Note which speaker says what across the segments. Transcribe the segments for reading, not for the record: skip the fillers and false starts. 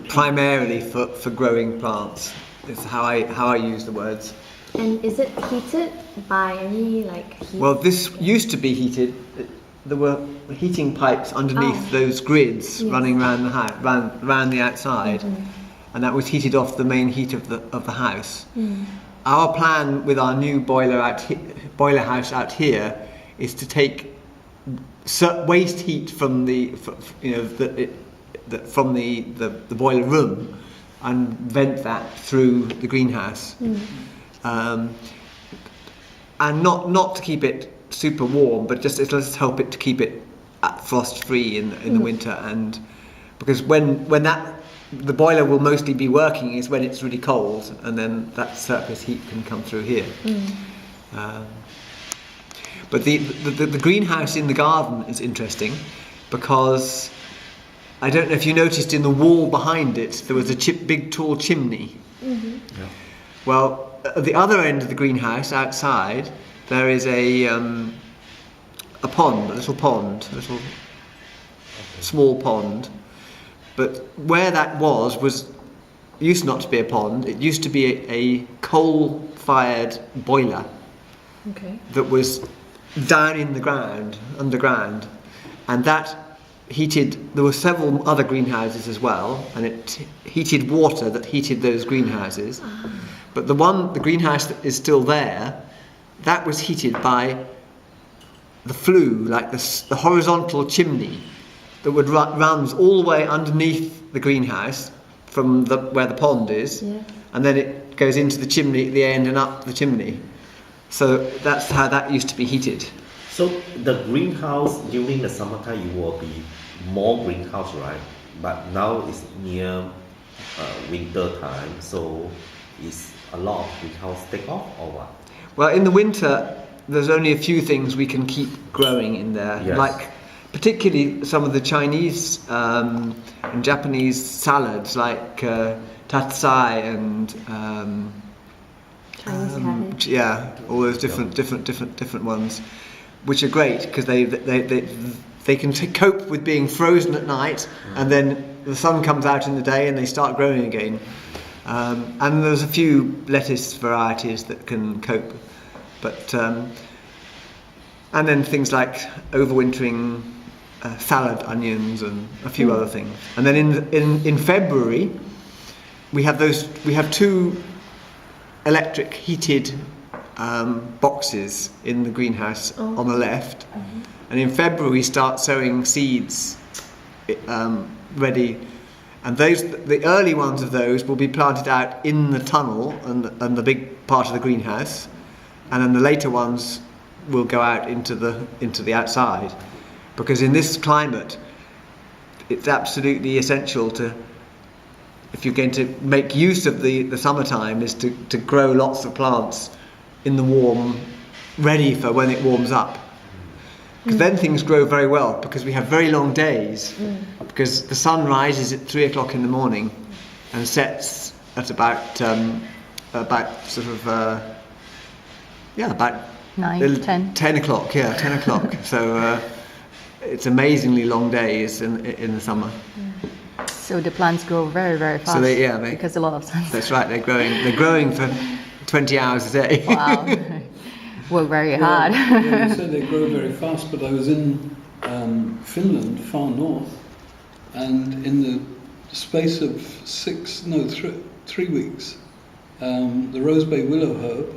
Speaker 1: primarily for growing plants. It's how I use the words.
Speaker 2: And is it heated by any heat?
Speaker 1: Well, this used to be heated. There were heating pipes underneath those grids running around the house, round the outside, and that was heated off the main heat of the house. Our plan with our new boiler house out here is to take waste heat from the boiler room and vent that through the greenhouse, and not to keep it super warm, but just let's help it to keep it frost free in the winter. And because when the boiler will mostly be working is when it's really cold, and then that surplus heat can come through here. But the greenhouse in the garden is interesting because I don't know if you noticed in the wall behind it there was a big tall chimney. Yeah. Well, at the other end of the greenhouse outside there is a little small pond. But where that was used not to be a pond. It used to be a coal-fired boiler that was down in the ground, underground, and that heated. There were several other greenhouses as well, and it heated water that heated those greenhouses. But the greenhouse that is still there, that was heated by the flue, like the horizontal chimney that would runs all the way underneath the greenhouse from where the pond is, and then it goes into the chimney at the end and up the chimney. So that's how that used to be heated.
Speaker 3: So the greenhouse during the summertime, you will be more greenhouse, right? But now it's near winter time, so is a lot of greenhouse take off or what?
Speaker 1: Well, in the winter, there's only a few things we can keep growing in there, like particularly some of the Chinese and Japanese salads, like tatsai and
Speaker 2: Chinese cabbage.
Speaker 1: Yeah, all those different ones, which are great because they can cope with being frozen at night, and then the sun comes out in the day and they start growing again. And there's a few lettuce varieties that can cope, but and then things like overwintering salad onions and a few other things. And then in February we have two electric heated boxes in the greenhouse on the left, and in February we start sowing seeds ready, and the early ones of those will be planted out in the tunnel and the big part of the greenhouse, and then the later ones will go out into the outside, because in this climate it's absolutely essential to, if you're going to make use of the summertime, is to grow lots of plants in the warm, ready for when it warms up. Because then things grow very well, because we have very long days, because the sun rises at 3 o'clock in the morning and sets at about 10 o'clock. Yeah, 10 o'clock. So it's amazingly long days in the summer.
Speaker 4: So the plants grow very, very fast.
Speaker 1: So
Speaker 4: because a lot of sun.
Speaker 1: That's right. They're growing for 20 hours a day.
Speaker 4: Wow. Work very hard.
Speaker 5: Yeah, you said they grow very fast, but I was in Finland, far north, and in the space of 3 weeks, the rose bay willow herb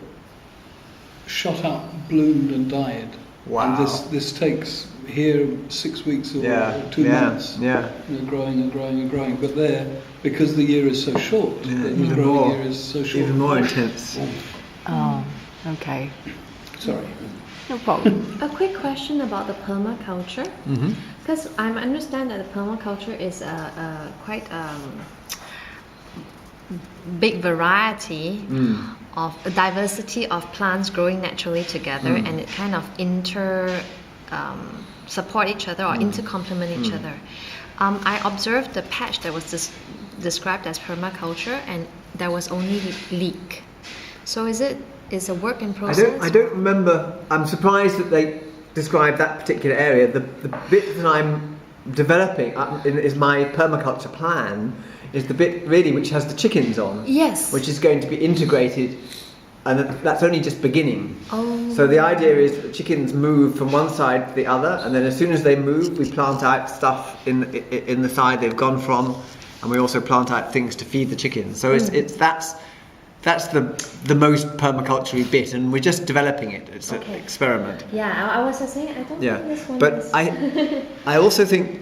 Speaker 5: shot up, bloomed, and died.
Speaker 1: Wow.
Speaker 5: And this takes here 6 weeks or 2 months.
Speaker 1: Yeah.
Speaker 5: Growing and growing and growing. But there, because the year is so short, the growing year is so short.
Speaker 1: Even more intense.
Speaker 4: Oh, okay.
Speaker 5: Sorry.
Speaker 4: No problem.
Speaker 2: A quick question about the permaculture, because I understand that the permaculture is a quite big variety of a diversity of plants growing naturally together, and it kind of support each other or intercomplement each other. I observed the patch that was described as permaculture, and there was only leek. So is a work in process?
Speaker 1: I don't remember. I'm surprised that they described that particular area. The bit that I'm developing is my permaculture plan is the bit really which has the chickens on.
Speaker 2: Yes.
Speaker 1: Which is going to be integrated, and that's only just beginning.
Speaker 2: Oh.
Speaker 1: So the idea is that the chickens move from one side to the other, and then as soon as they move, we plant out stuff in the side they've gone from, and we also plant out things to feed the chickens. So that's the most permaculture bit, and we're just developing it. It's an experiment.
Speaker 2: Yeah, I was just saying, I don't think this one
Speaker 1: But
Speaker 2: is...
Speaker 1: I also think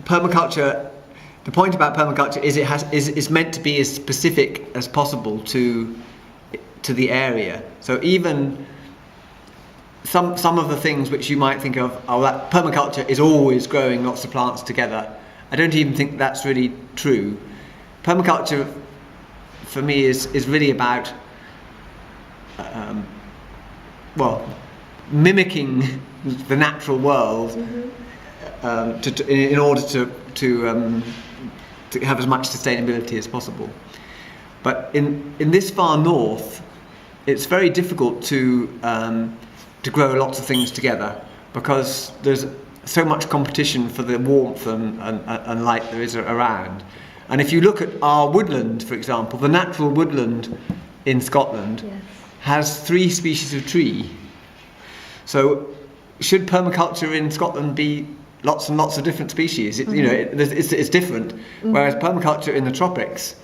Speaker 1: permaculture. The point about permaculture is it's meant to be as specific as possible to the area. So even some of the things which you might think of, that permaculture is always growing lots of plants together. I don't even think that's really true. Permaculture, for me, is really about mimicking the natural world in order to have as much sustainability as possible. But in this far north, it's very difficult to grow lots of things together because there's so much competition for the warmth and light there is around. And if you look at our woodland, for example, the natural woodland in Scotland has 3 species of tree. So should permaculture in Scotland be lots and lots of different species? It's different. Whereas permaculture in the tropics,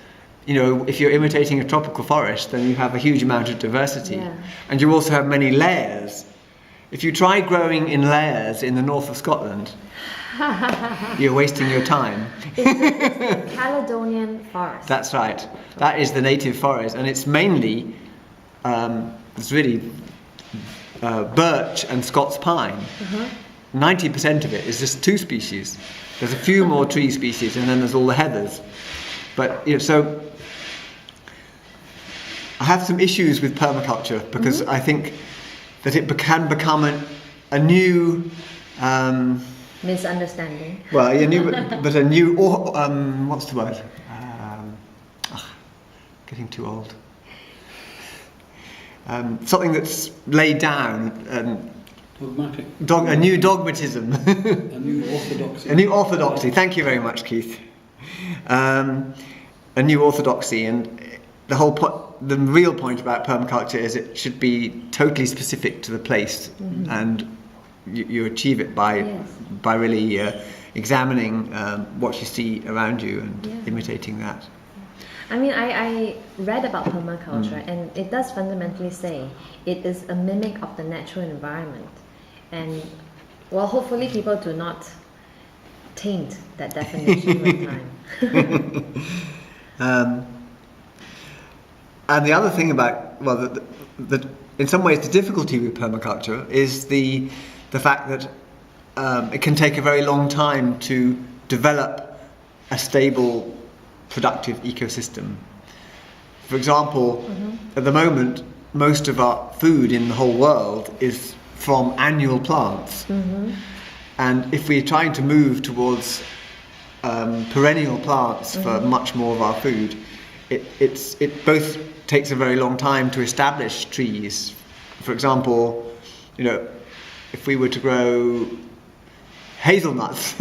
Speaker 1: if you're imitating a tropical forest, then you have a huge amount of diversity. And you also have many layers. If you try growing in layers in the north of Scotland, you're wasting your time.
Speaker 2: It's the Caledonian forest.
Speaker 1: That's right. That is the native forest, and it's mainly, it's really birch and Scots pine. 90% of it is just 2 species. There's a few more tree species, and then there's all the heathers. But so I have some issues with permaculture because I think that it can become a new
Speaker 2: misunderstanding.
Speaker 1: Well, a new what's the word? Getting too old. Something that's laid down.
Speaker 5: Dogmatic.
Speaker 1: A new dogmatism.
Speaker 5: A new orthodoxy.
Speaker 1: A new orthodoxy. Thank you very much, Keith. A new orthodoxy, and the real point about permaculture is it should be totally specific to the place, and you achieve it by really examining what you see around you and imitating that.
Speaker 2: I mean, I read about permaculture, and it does fundamentally say it is a mimic of the natural environment. And, well, hopefully people do not taint that definition with time.
Speaker 1: And the other thing about, in some ways the difficulty with permaculture is the fact that it can take a very long time to develop a stable, productive ecosystem. For example, at the moment, most of our food in the whole world is from annual plants. And if we're trying to move towards perennial plants for much more of our food, it both takes a very long time to establish trees. For example, if we were to grow hazelnuts,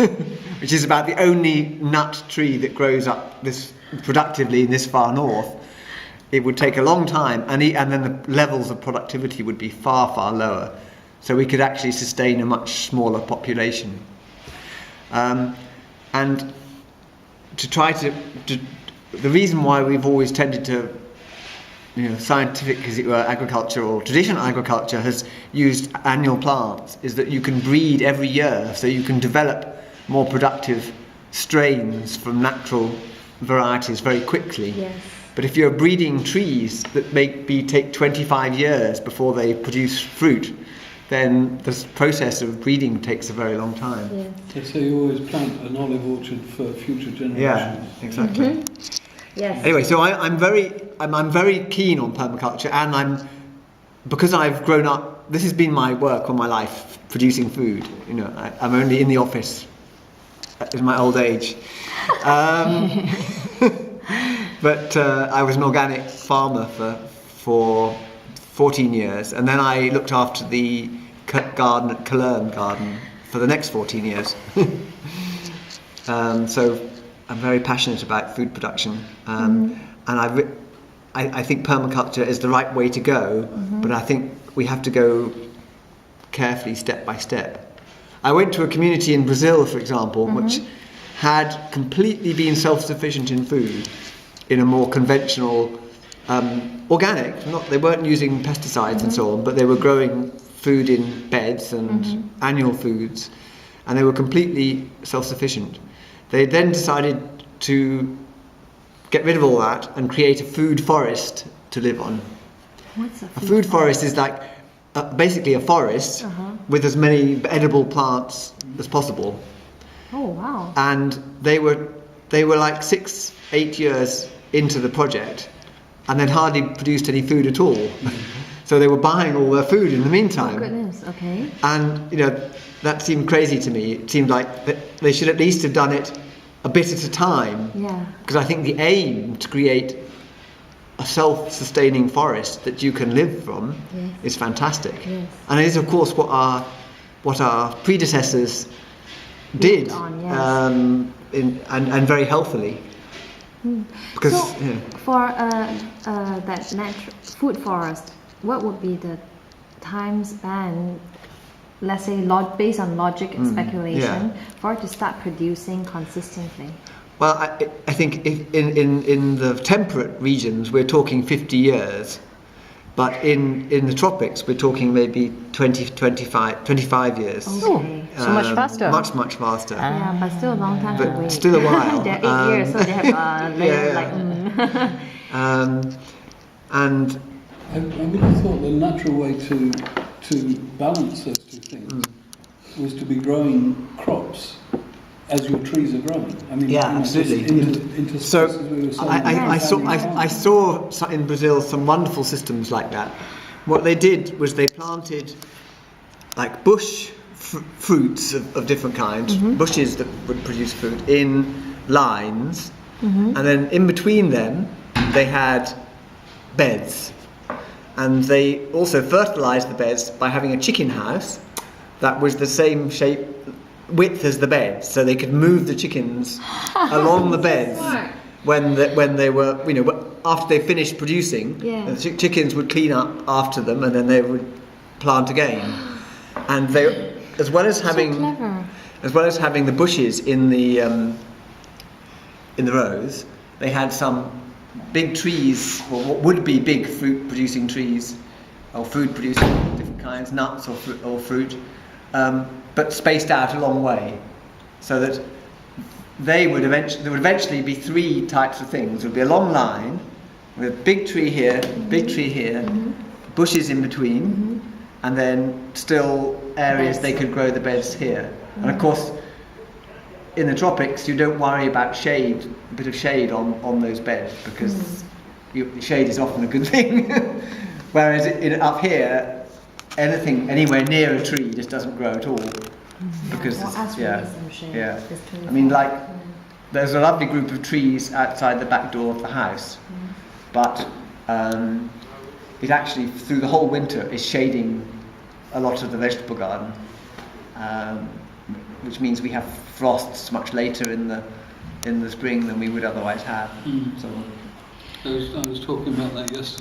Speaker 1: which is about the only nut tree that grows up this productively in this far north, it would take a long time, and then the levels of productivity would be far, far lower. So we could actually sustain a much smaller population. And to try to the reason why we've always tended to, scientific, as it were, agriculture or traditional agriculture has used annual plants is that you can breed every year, so you can develop more productive strains from natural varieties very quickly.
Speaker 2: Yes.
Speaker 1: But if you're breeding trees that take 25 years before they produce fruit, then the process of breeding takes a very long time.
Speaker 2: Yes.
Speaker 5: So you always plant an olive orchard for future generations.
Speaker 1: Yeah, exactly.
Speaker 2: Yes.
Speaker 1: Anyway, so I'm very keen on permaculture, and because I've grown up. This has been my work all my life, producing food. I'm only in the office in my old age, but I was an organic farmer for 14 years, and then I looked after the garden at Cologne Garden for the next 14 years. So I'm very passionate about food production, and I think permaculture is the right way to go, but I think we have to go carefully, step by step. I went to a community in Brazil, for example, which had completely been self-sufficient in food in a more conventional, organic. They weren't using pesticides and so on, but they were growing food in beds and annual foods, and they were completely self-sufficient. They then decided to get rid of all that and create a food forest to live on.
Speaker 4: What's
Speaker 1: A food forest is like basically a forest with as many edible plants as possible.
Speaker 4: Oh, wow.
Speaker 1: And they were like 6-8 years into the project, and then hardly produced any food at all. So they were buying all their food in the meantime.
Speaker 4: Oh, goodness, okay.
Speaker 1: And that seemed crazy to me. It seemed like they should at least have done it a bit at a time.
Speaker 4: Yeah.
Speaker 1: Because I think the aim to create a self-sustaining forest that you can live from is fantastic.
Speaker 4: Yes.
Speaker 1: And it is, of course, what our predecessors did,
Speaker 4: on, yes.
Speaker 1: and very healthily. Because
Speaker 4: So, for that food forest, what would be the time span, let's say based on logic and speculation, for it to start producing consistently?
Speaker 1: well, I think in the temperate regions we're talking 50 years, but in the tropics we're talking maybe 25 years.
Speaker 4: Okay.
Speaker 6: So much faster.
Speaker 1: Much faster.
Speaker 4: Yeah, but still a long time to
Speaker 1: But
Speaker 4: wait.
Speaker 1: still a while.
Speaker 4: They're 8 years, so they have
Speaker 1: Yeah. And
Speaker 5: I would have thought the natural way to balance those two things was to be growing crops as your trees are growing. I mean,
Speaker 1: Yeah, absolutely.
Speaker 5: Into
Speaker 1: so
Speaker 5: spaces where you're saying,
Speaker 1: I saw in Brazil some wonderful systems like that. What they did was they planted like bush fruits of different kinds, bushes that would produce fruit in lines, and then in between them they had beds, and they also fertilized the beds by having a chicken house that was the same width as the bed, so they could move the chickens along the beds when they were, after they finished producing, the chickens would clean up after them and then they would plant again. And they, as well as having the bushes in the rows, they had some big trees, or what would be big fruit producing trees, or food producing different kinds, nuts or fruit, but spaced out a long way, so that there would eventually be 3 types of things. There would be a long line with a big tree here, bushes in between, and then still areas they could grow the beds here. And of course, in the tropics, you don't worry about shade, a bit of shade on those beds, because shade is often a good thing. Whereas up here, anything anywhere near a tree just doesn't grow at all, because I mean, like, there's a lovely group of trees outside the back door of the house, but it actually through the whole winter is shading a lot of the vegetable garden, which means we have frosts much later in the spring than we would otherwise have. So
Speaker 5: I was talking about that yesterday.